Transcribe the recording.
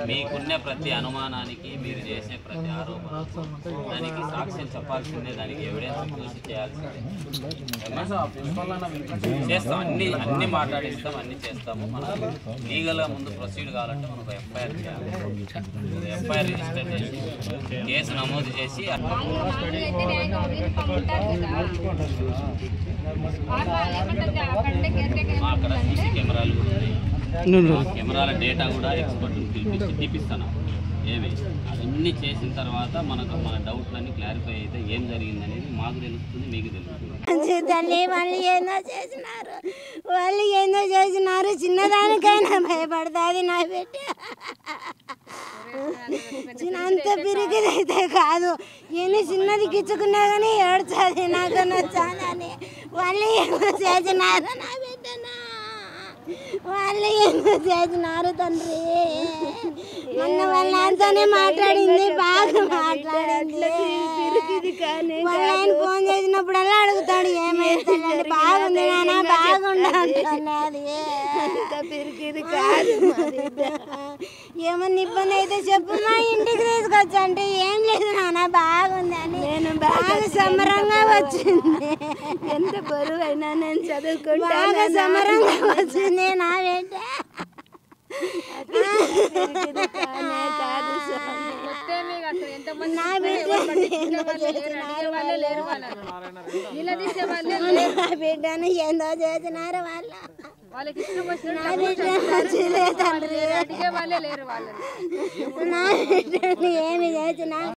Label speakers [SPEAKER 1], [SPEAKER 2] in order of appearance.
[SPEAKER 1] మీకున్న ప్రతి అనుమానానికి మీరు చేసే ప్రతి ఆరోపణ దానికి సాక్ష్యం చెప్పాల్సిందే, దానికి ఎవిడెన్స్ చూసి చేయాల్సిందే. చేస్తాం, అన్ని మాట్లాడిస్తాం, అన్ని చేస్తాము. మనం లీగల్గా ముందు ప్రొసీడ్ కావాలంటే మనకు ఎఫ్ఐఆర్ చేయాలి. ఎఫ్ఐఆర్ రిజిస్టర్ చేసి కేసు నమోదు చేసి అక్కడ సీసీ కెమెరాలు కూడా ఉన్నాయి. కెమెరాల డేటా కూడా ఎక్స్పర్ట్ని పిలిపించి తీపిస్తాను. ఏమి అవన్నీ చేసిన తర్వాత మన డౌట్లన్నీ క్లారిఫై అయితే ఏం జరిగింది అనేది మాకు తెలుస్తుంది, మీకు తెలుస్తుంది.
[SPEAKER 2] వాళ్ళు ఏందో చేసినారు చిన్నదానికైనా భయపడుతుంది నా బిడ్డ. అంత పిరికిదైతే కాదు, ఎన్ని చిన్నది గిచ్చుకున్నా కానీ ఏడ్చాది నాకు నచ్చాలని. వాళ్ళు ఏమో చేసినారు నా బిడ్డనా, వాళ్ళు ఏమో చేసినారు తండ్రి. మొన్న వాళ్ళ నాన్నతోనే మాట్లాడింది, బాగా మాట్లాడింది. వాళ్ళని ఫోన్ చేసినప్పుడల్లా అడుగుతాడు ఏమైతుంది, బాగుంది నాన్న బాగుండాలి. ఏమన్నా ఇబ్బంది అయితే చెప్పు, మా ఇంటికి తీసుకొచ్చా అంటే ఏం లేదు నాన్న బాగుంది అని. నేను బాగా సమరంగా వచ్చింది, ఎంత బరువు అయినా నేను చదువుకుంటా, బాగా సమరంగా వచ్చింది నా బిడ్డ. నా బిడ్డను ఏందో చేసినారు వాళ్ళు. నా బిడ్డను ఏమి చేసినా